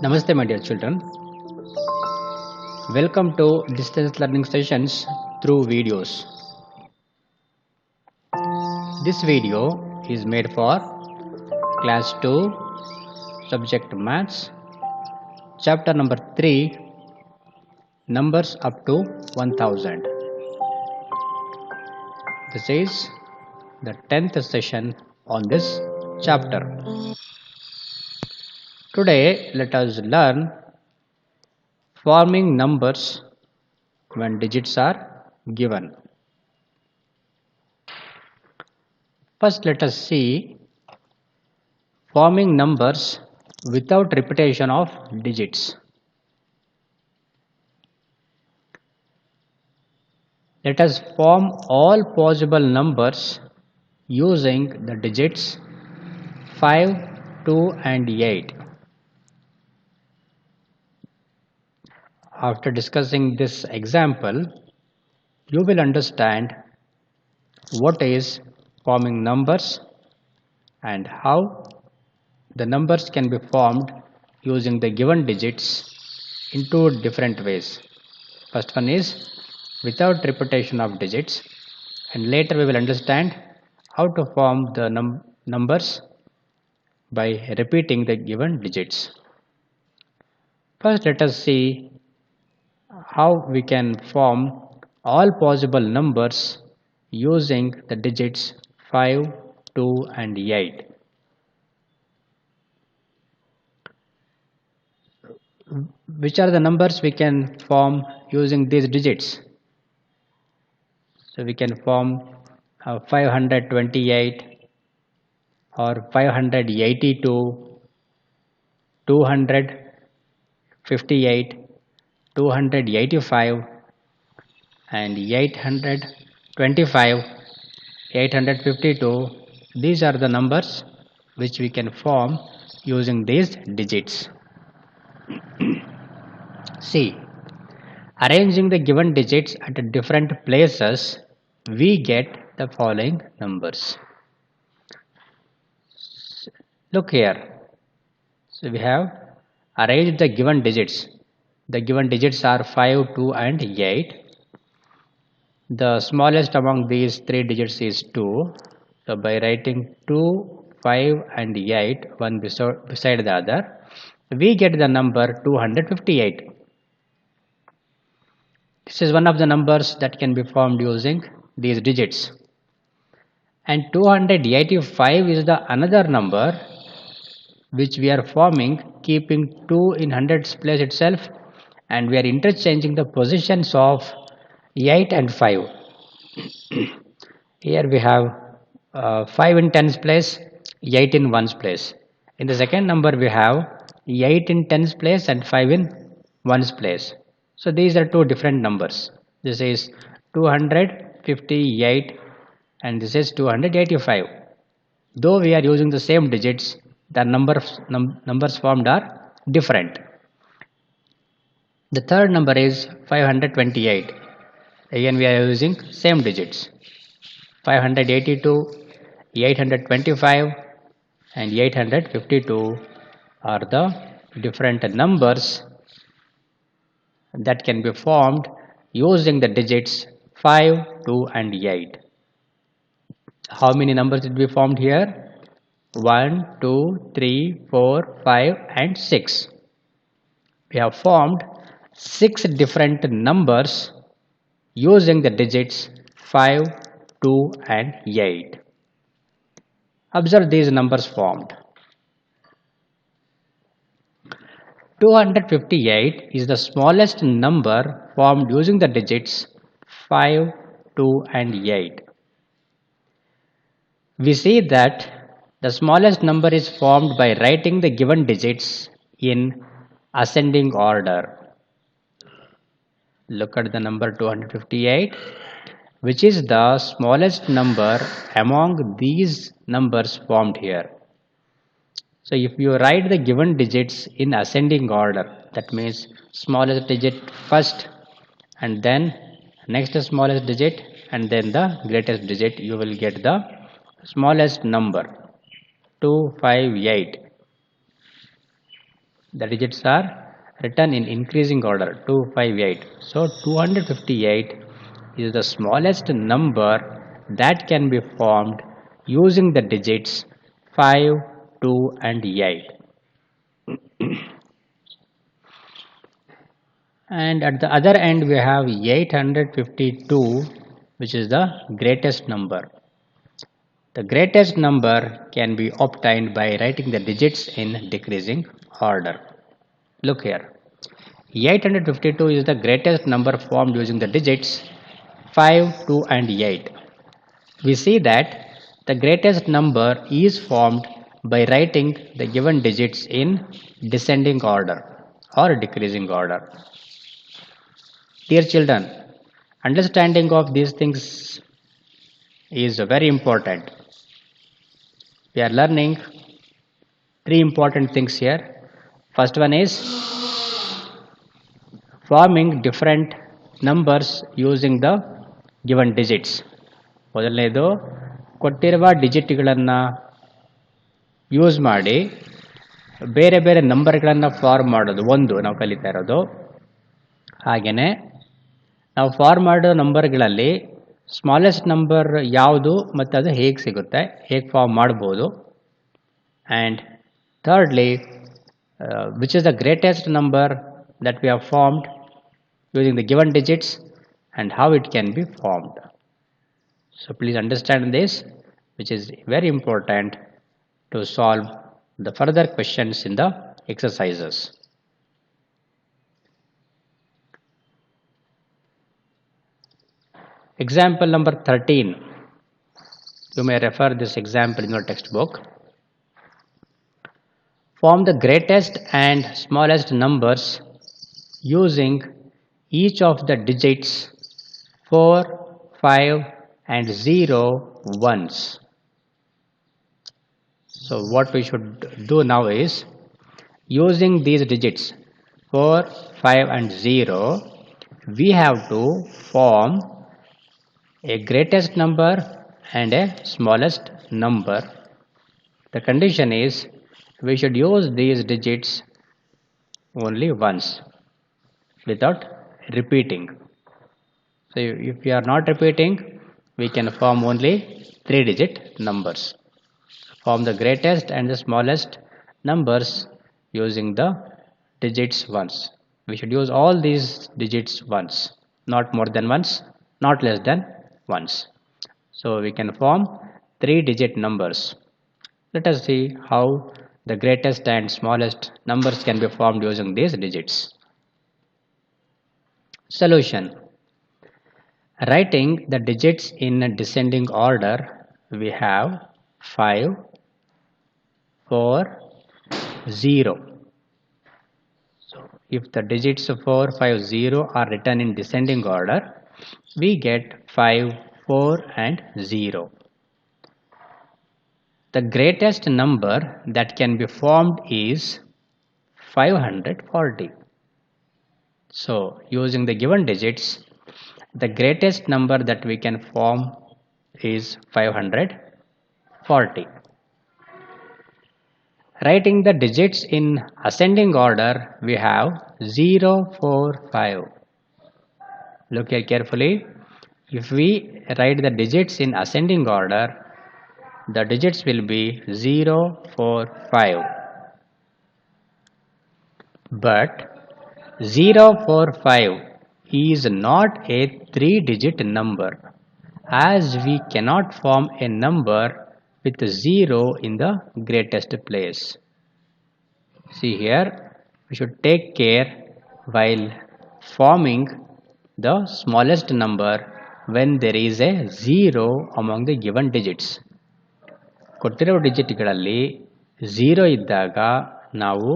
Namaste, my dear children. Welcome to distance learning sessions through videos. This video is made for class 2, subject maths, chapter number 3, numbers up to 1000. This is the 10th session on this chapter. Today, let us learn forming numbers when digits are given. First, let us see forming numbers without repetition of digits. Let us form all possible numbers using the digits 5, 2 and 8. After discussing this example, you will understand what is forming numbers and how the numbers can be formed using the given digits in two different ways. First one is without repetition of digits, and later we will understand how to form the numbers by repeating the given digits. First, let us see how we can form all possible numbers using the digits 5, 2 and 8. Which are the numbers we can form using these digits? So we can form 528 or 582, 258, 285 and 825, 852. These are the numbers which we can form using these digits. See, arranging the given digits at different places, we get the following numbers. Look here. So we have arranged the given digits. The given digits are 5, 2 and 8. The smallest among these three digits is 2. So by writing 2, 5 and 8 one beside the other, we get the number 258. This is one of the numbers that can be formed using these digits. And 285 is the another number which we are forming keeping 2 in hundreds place itself, and we are interchanging the positions of 8 and 5. Here we have 5 in tens place, 8 in ones place. In the second number we have 8 in tens place and 5 in ones place. So these are two different numbers. This is 258 and this is 285. Though we are using the same digits, the numbers formed are different. The third number is 528. Again we are using same digits. 582, 825 and 852 are the different numbers that can be formed using the digits 5, 2 and 8. How many numbers will be formed here? 1, 2, 3, 4, 5 and 6. We have formed 6 different numbers using the digits 5, 2 and 8. Observe these numbers formed. 258 is the smallest number formed using the digits 5, 2 and 8. We see that the smallest number is formed by writing the given digits in ascending order. Look at the number 258, which is the smallest number among these numbers formed here. So if you write the given digits in ascending order, that means smallest digit first and then next smallest digit and then the greatest digit, you will get the smallest number 258. The digits are written in increasing order 258. So 258 is the smallest number that can be formed using the digits 5, 2 and 8. And at the other end we have 852, which is the greatest number. The greatest number can be obtained by writing the digits in decreasing order. Look here. 852 is the greatest number formed using the digits 5, 2 and 8. We see that the greatest number is formed by writing the given digits in descending order or decreasing order. Dear children, understanding of these things is very important. We are learning three important things here. First one is forming different numbers using the given digits. ಮೊದಲನೇದು ಕೊಟ್ಟಿರುವ ಡಿಜಿಟ್ಗಳನ್ನು use ಮಾಡಿ ಬೇರೆ ಬೇರೆ ನಂಬರ್ಗಳನ್ನು form ಮಾಡೋದು ಒಂದು ನಾವು ಕಲಿತಾ ಇರೋದು. ಹಾಗೆಯೇ ನಾವು ಫಾರ್ಮ್ ಮಾಡೋ ನಂಬರ್ಗಳಲ್ಲಿ ಸ್ಮಾಲೆಸ್ಟ್ ನಂಬರ್ ಯಾವುದು ಮತ್ತು ಅದು ಹೇಗೆ ಸಿಗುತ್ತೆ, ಹೇಗೆ ಫಾರ್ಮ್ ಮಾಡ್ಬೋದು. And thirdly, which is the greatest number that we have formed using the given digits and how it can be formed. So please understand this, which is very important to solve the further questions in the exercises. Example number 13. You may refer this example in your textbook. Form the greatest and smallest numbers using each of the digits 4, 5 and 0 once. So what we should do now is, using these digits 4, 5 and 0, we have to form a greatest number and a smallest number. The condition is we should use these digits only once without repeating. So if we are not repeating, we can form only 3-digit numbers. Form the greatest and the smallest numbers using the digits once. We should use all these digits once, not more than once, not less than once. So we can form 3-digit numbers. Let us see how the greatest and smallest numbers can be formed using these digits. Solution. Writing the digits in a descending order, we have 5, 4, 0. So if the digits 4, 5, 0 are written in descending order, we get 5, 4 and 0. The greatest number that can be formed is 540. So using the given digits, the greatest number that we can form is 540. Writing the digits in ascending order, we have 0, 4, 5. Look here carefully. If we write the digits in ascending order, the digits will be 0, 4, 5. But 0, 4, 5 is not a 3-digit number, as we cannot form a number with 0 in the greatest place. See here, we should take care while forming the smallest number when there is a 0 among the given digits. ಕೊಟ್ಟಿರೋ ಡಿಜಿಟ್ಗಳಲ್ಲಿ 0 ಇದ್ದಾಗ ನಾವು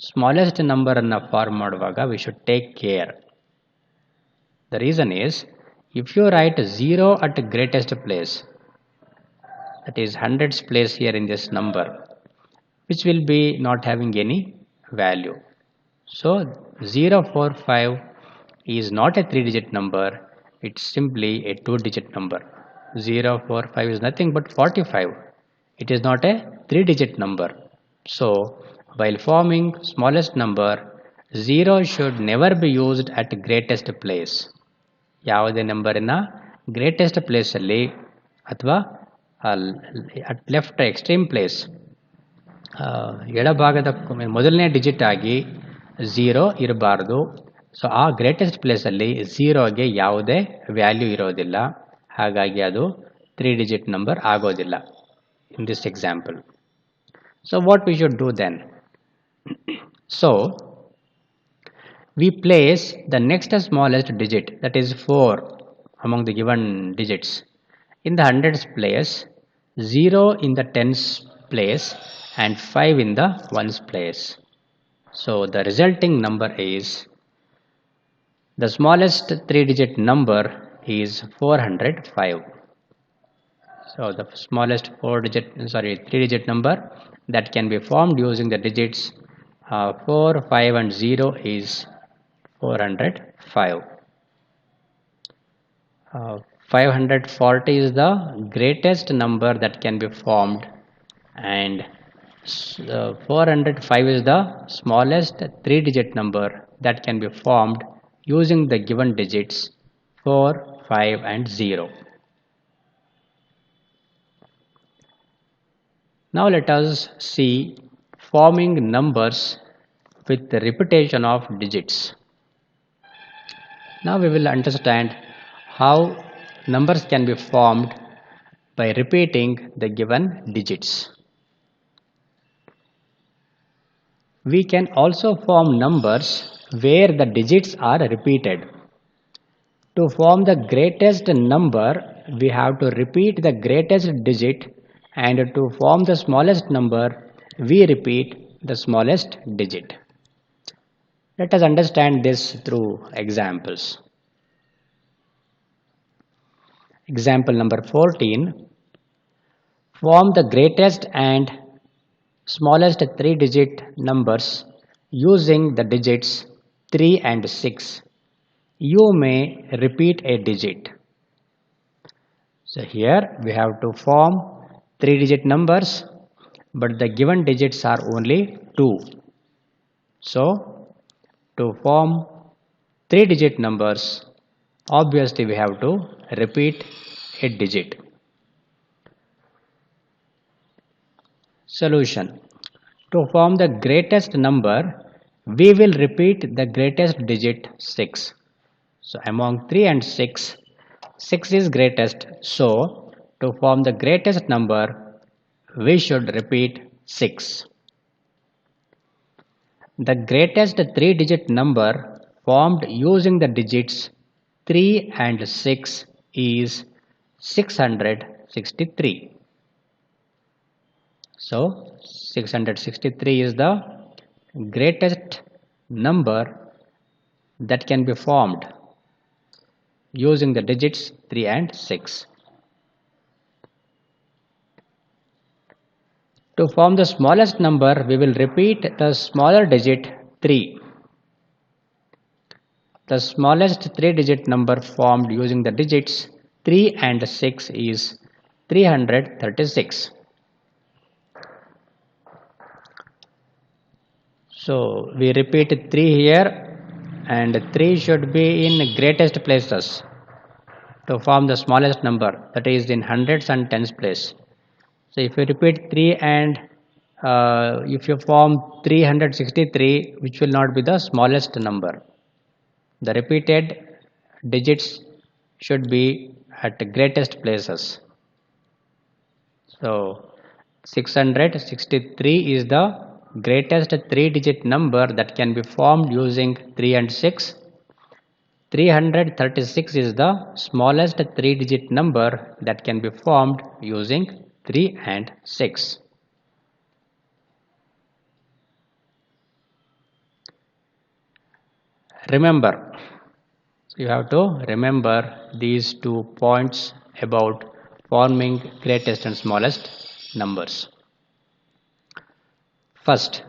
smallest ನಂಬರನ್ನು form ಮಾಡುವಾಗ we should take care. The reason is, if you write 0 at the greatest place, that is hundreds place here in this number, which will be not having any value. So 0, 4, 5 is not a 3-digit number, it's simply a 2-digit number. 0, 4, 5 is nothing but 45. It is not a 3-digit number. So while forming smallest number, 0 should never be used at greatest place. ಯಾವುದೇ ನಂಬರಿನ greatest ಪ್ಲೇಸಲ್ಲಿ ಅಥವಾ at left extreme place ಎಡಭಾಗದ ಮೊದಲನೇ digit ಆಗಿ 0 ಇರಬಾರ್ದು. So ಆ greatest ಪ್ಲೇಸಲ್ಲಿ 0ಗೆ ಯಾವುದೇ ವ್ಯಾಲ್ಯೂ ಇರೋದಿಲ್ಲ, ಹಾಗಾಗಿ ಅದು 3 ಡಿಜಿಟ್ ನಂಬರ್ ಆಗೋದಿಲ್ಲ in this example. So what we should do then? So we place the next smallest digit, that is 4 among the given digits, in the hundreds place, 0 in the tens place, and 5 in the ones place. So the resulting number is, the smallest 3-digit number is 405. So the smallest 3-digit number that can be formed using the digits 4, 5 and 0 is 405. 540 is the greatest number that can be formed, and 405 is the smallest 3-digit number that can be formed using the given digits 4, 5 and 0. Now let us see forming numbers with the repetition of digits. Now we will understand how numbers can be formed by repeating the given digits. We can also form numbers where the digits are repeated. To form the greatest number, we have to repeat the greatest digit, and to form the smallest number, we repeat the smallest digit. Let us understand this through examples. Example number 14. Form the greatest and smallest 3-digit numbers using the digits 3 and 6. You may repeat a digit. So here we have to form 3-digit numbers, but the given digits are only 2. So to form 3-digit numbers, obviously we have to repeat a digit. Solution. To form the greatest number, we will repeat the greatest digit 6. So among 3 and 6, 6 is greatest. So to form the greatest number, we should repeat 6. The greatest 3-digit number formed using the digits 3 and 6 is 663. So 663 is the greatest number that can be formed using the digits 3 and 6. To form the smallest number, we will repeat the smaller digit 3. The smallest 3-digit number formed using the digits 3 and 6 is 336. So we repeat 3 here, and 3 should be in greatest places to form the smallest number, that is in hundreds and tens place. So if you repeat 3 and if you form 363, which will not be the smallest number. The repeated digits should be at the greatest places. So 663 is the greatest 3-digit number that can be formed using 3 and 6. 336 is the smallest 3-digit number that can be formed using 3 and 6. Remember, you have to remember these 2 points about forming greatest and smallest numbers. First,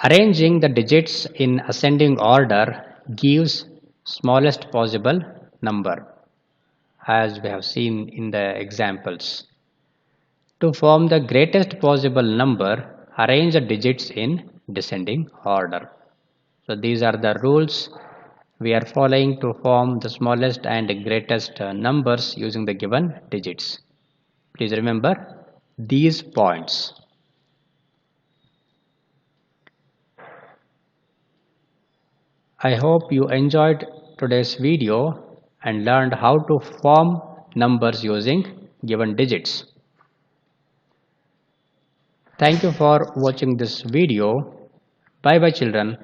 arranging the digits in ascending order gives smallest possible number, as we have seen in the examples. To form the greatest possible number, arrange the digits in descending order. So these are the rules we are following to form the smallest and greatest numbers using the given digits. Please remember these points. I hope you enjoyed today's video and learned how to form numbers using given digits. Thank you for watching this video. Bye bye children.